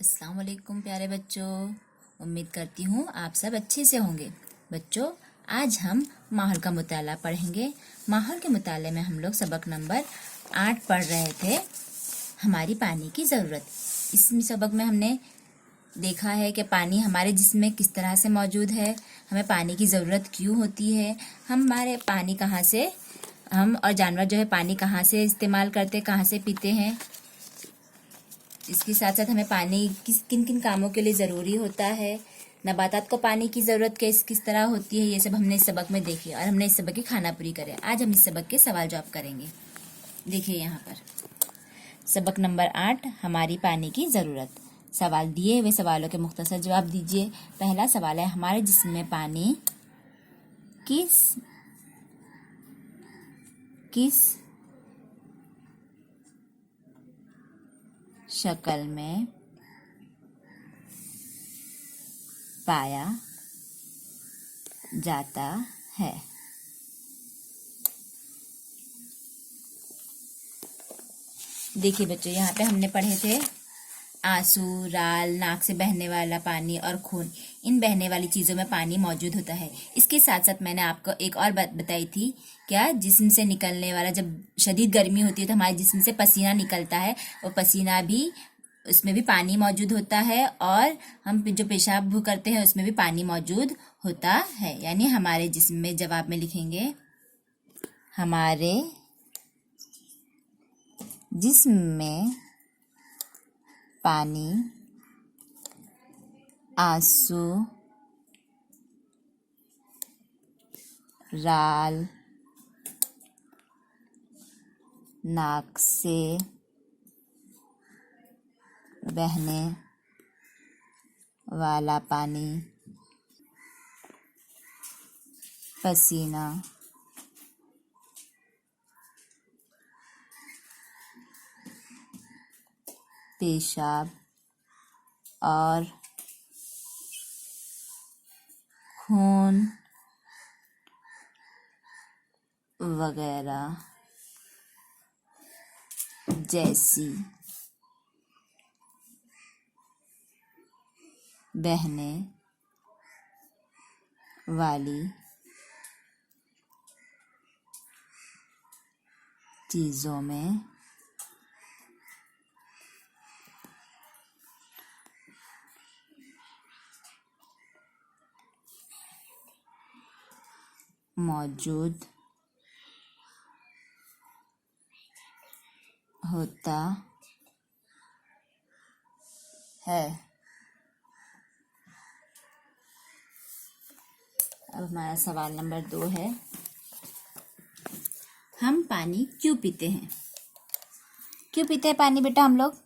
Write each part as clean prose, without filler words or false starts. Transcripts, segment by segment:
अस्सलाम वालेकुम प्यारे बच्चों। उम्मीद करती हूँ आप सब अच्छे से होंगे। बच्चों, आज हम माहौल का मुताला पढ़ेंगे। माहौल के मुताले में हम लोग सबक नंबर 8 पढ़ रहे थे, हमारी पानी की ज़रूरत। इस सबक में हमने देखा है कि पानी हमारे जिस्म में किस तरह से मौजूद है, हमें पानी की ज़रूरत क्यों होती है, हमारे पानी कहाँ से, हम और जानवर जो है पानी कहाँ से इस्तेमाल करते, कहाँ से पीते हैं। इसके साथ साथ हमें पानी किन किन कामों के लिए ज़रूरी होता है, नबातात को पानी की ज़रूरत किस तरह होती है, ये सब हमने इस सबक में देखी और हमने इस सबक की खानापुरी करे। आज हम इस सबक के सवाल जवाब करेंगे। देखिए यहाँ पर सबक नंबर 8, हमारी पानी की ज़रूरत। सवाल दिए हुए सवालों के मुख्तसर जवाब दीजिए। पहला सवाल है, हमारे जिस्म में पानी किस किस शक्ल में पाया जाता है। देखिए बच्चों, यहाँ पे हमने पढ़े थे आंसू, राल, नाक से बहने वाला पानी और खून। इन बहने वाली चीज़ों में पानी मौजूद होता है। इसके साथ साथ मैंने आपको एक और बात बताई थी, क्या जिस्म से निकलने वाला, जब शदीद गर्मी होती है तो हमारे जिस्म से पसीना निकलता है, वो पसीना भी, उसमें भी पानी मौजूद होता है, और हम जो पेशाब करते हैं उसमें भी पानी मौजूद होता है। यानी हमारे जिस्म में, जवाब में लिखेंगे हमारे जिस्म में पानी आंसू, राल, नाक से बहने वाला पानी, पसीना, पेशाब और खून वगैरह जैसी बहने वाली चीज़ों में मौजूद होता है। अब हमारा सवाल नंबर 2 है, हम पानी क्यों पीते हैं? क्यों पीते हैं पानी बेटा हम लोग?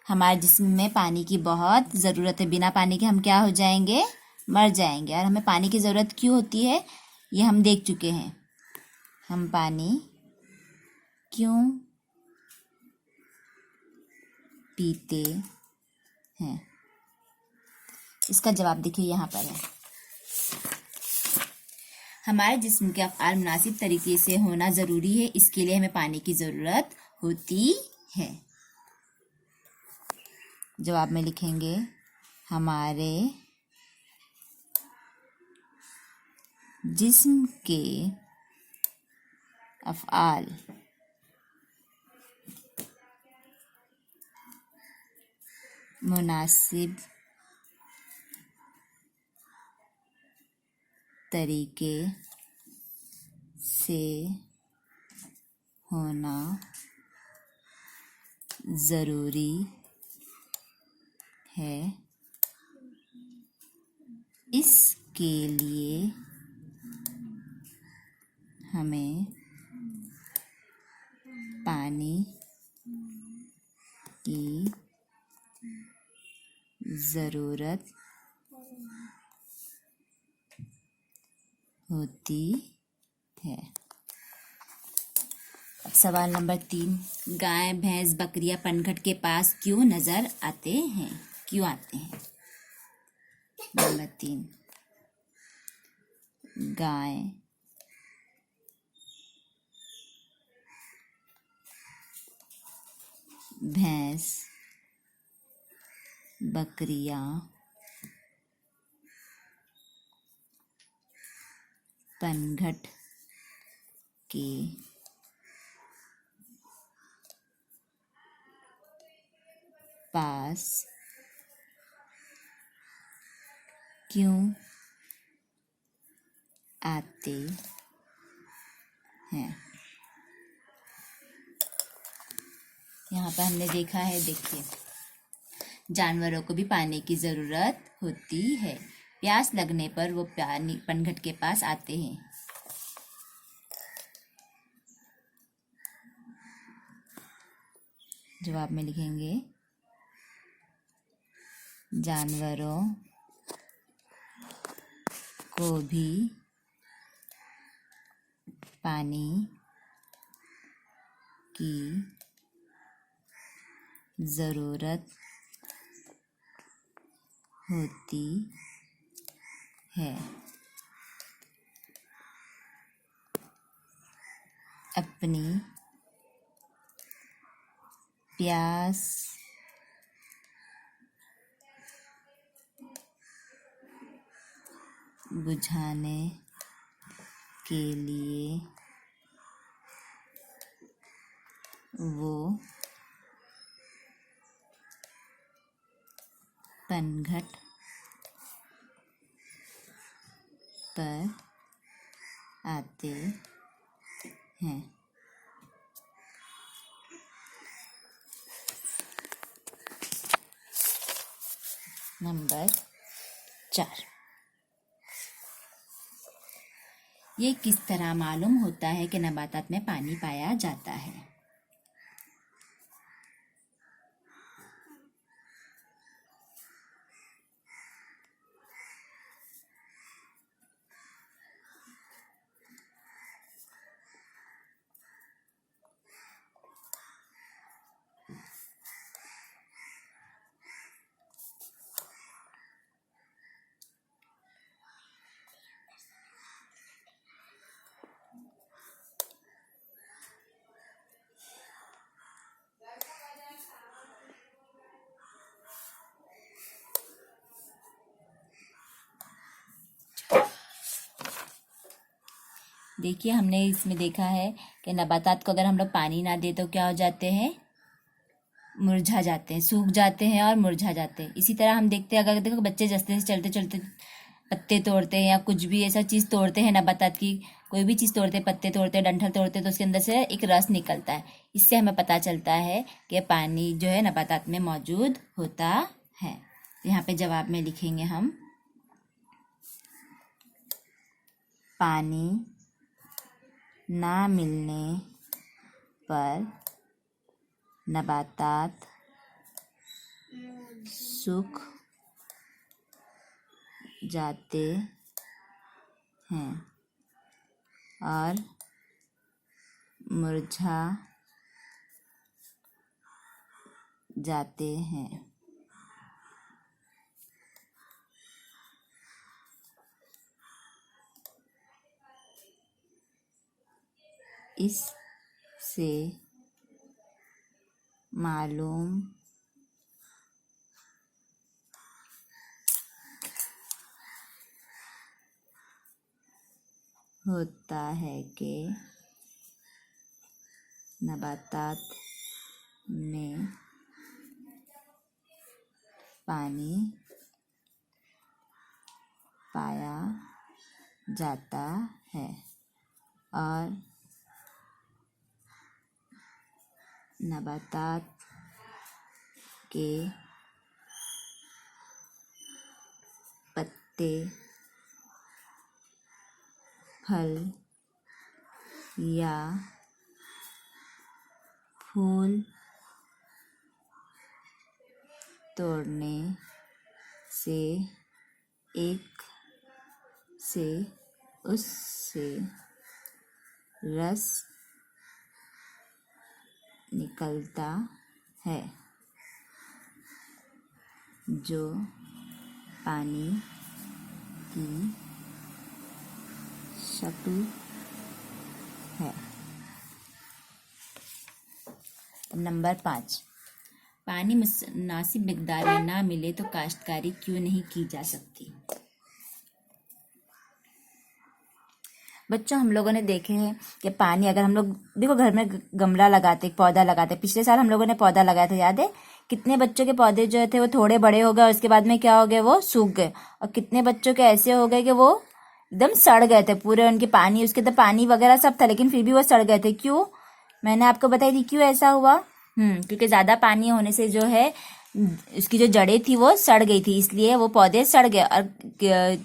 हमारे जिस्म में पानी की बहुत ज़रूरत है। बिना पानी के हम क्या हो जाएंगे? मर जाएंगे। और हमें पानी की ज़रूरत क्यों होती है, ये हम देख चुके हैं। हम पानी क्यों पीते हैं, इसका जवाब देखिए यहाँ पर है। हमारे जिस्म के अफ़आल मुनासिब तरीके से होना ज़रूरी है, इसके लिए हमें पानी की ज़रूरत होती है। जवाब में लिखेंगे हमारे जिस्म के अफ़आल मुनासिब तरीके से होना ज़रूरी है, इसके लिए हमें पानी की ज़रूरत होती है। अब सवाल नंबर 3, गाय, भैंस, बकरियां पनघट के पास क्यों नजर आते हैं? क्यों आते हैं? नंबर 3, गाय, भैंस बकरियां पनघट के पास क्यों आते हैं। यहाँ पर हमने देखा है, देखिए, जानवरों को भी पानी की ज़रूरत होती है। प्यास लगने पर वो पानी पनघट के पास आते हैं। जवाब में लिखेंगे जानवरों को भी पानी की ज़रूरत होती है। अपनी प्यास बुझाने के लिए वो पनघट पर आते हैं। नंबर 4, ये किस तरह मालूम होता है कि नबातात में पानी पाया जाता है। देखिए, हमने इसमें देखा है कि नबातात को अगर हम लोग पानी ना दे तो क्या हो जाते हैं, मुरझा जाते हैं, सूख जाते हैं और मुरझा जाते हैं। इसी तरह हम देखते हैं, अगर देखो बच्चे जस्ते से चलते चलते पत्ते तोड़ते हैं या कुछ भी ऐसा चीज़ तोड़ते हैं, नबातात की कोई भी चीज़ तोड़ते हैं, पत्ते तोड़ते हैं, डंठल तोड़ते हैं, तो उसके अंदर से एक रस निकलता है। इससे हमें पता चलता है कि पानी जो है नबातात में मौजूद होता है। यहाँ पे जवाब में लिखेंगे हम पानी ना मिलने पर नबातात सूख जाते हैं और मुरझा जाते हैं। इससे मालूम होता है कि नबातात में पानी पाया जाता है और नबातात के पत्ते, फल या फूल तोड़ने से उससे रस निकलता है जो पानी की शक्ल है। नंबर 5, पानी मुनासिब मिकदार में ना मिले तो काश्तकारी क्यों नहीं की जा सकती। बच्चों, हम लोगों ने देखे हैं कि पानी अगर हम लोग देखो घर में गमला लगाते, पौधा लगाते, पिछले साल हम लोगों ने पौधा लगाया था, याद है? कितने बच्चों के पौधे जो थे वो थोड़े बड़े हो गए और उसके बाद में क्या हो गए, वो सूख गए। और कितने बच्चों के ऐसे हो गए कि वो एकदम सड़ गए थे पूरे, उनके पानी, उसके तो पानी वगैरह सब था लेकिन फिर भी वो सड़ गए थे। क्यों? मैंने आपको बताई थी क्यों ऐसा हुआ। क्योंकि ज्यादा पानी होने से जो है उसकी जो जड़ें थी वो सड़ गई थी, इसलिए वो पौधे सड़ गए। और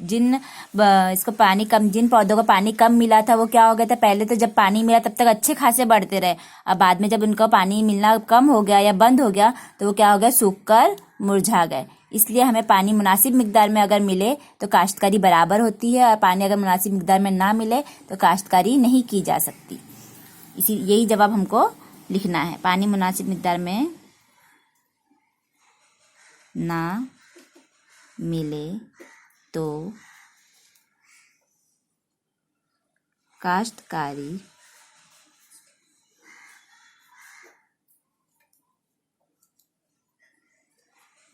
जिन पौधों को पानी कम मिला था वो क्या हो गया था, पहले तो जब पानी मिला तब तक अच्छे खासे बढ़ते रहे, अब बाद में जब उनको पानी मिलना कम हो गया या बंद हो गया तो वो क्या हो गया, सूख कर मुरझा गए। इसलिए हमें पानी मुनासिब मिकदार में अगर मिले तो काश्तकारी बराबर होती है, और पानी अगर मुनासिब मिकदार में ना मिले तो काश्तकारी नहीं की जा सकती। यही जवाब हमको लिखना है। पानी मुनासिब मिकदार में ना मिले तो काश्तकारी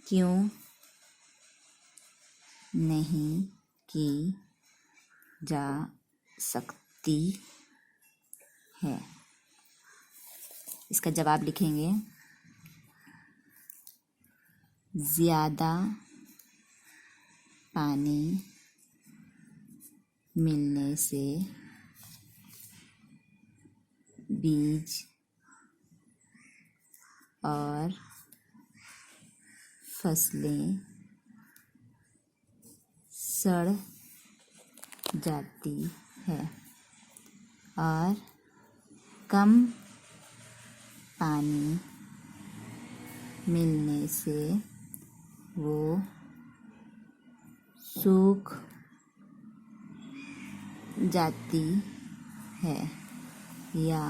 क्यों नहीं की जा सकती है। इसका जवाब लिखेंगे, ज़्यादा पानी मिलने से बीज और फसलें सड़ जाती है और कम पानी मिलने से वो सूख जाती है या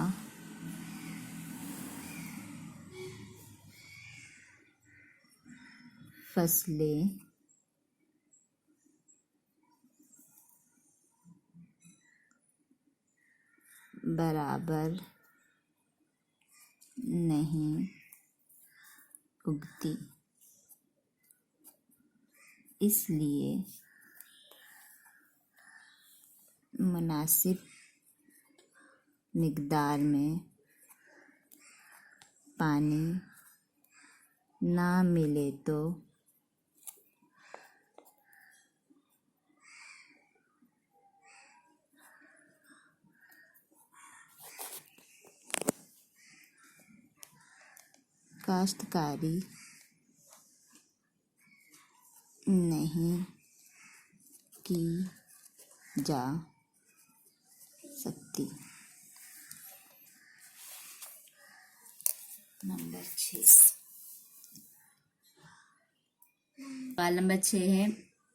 फसलें बराबर नहीं उगती। इसलिए मुनासिब मिकदार में पानी ना मिले तो काश्तकारी नहीं की जा सकती। नंबर 6,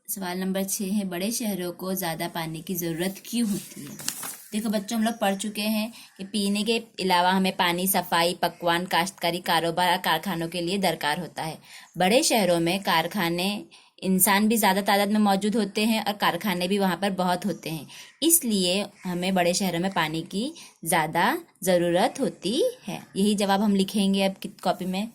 सवाल नंबर 6 है बड़े शहरों को ज़्यादा पानी की ज़रूरत क्यों होती है। देखो बच्चों, हम लोग पढ़ चुके हैं कि पीने के अलावा हमें पानी सफाई, पकवान, काश्तकारी, कारोबार और कारखानों के लिए दरकार होता है। बड़े शहरों में कारखाने, इंसान भी ज़्यादा तादाद में मौजूद होते हैं और कारखाने भी वहाँ पर बहुत होते हैं, इसलिए हमें बड़े शहरों में पानी की ज़्यादा ज़रूरत होती है। यही जवाब हम लिखेंगे अब कॉपी में।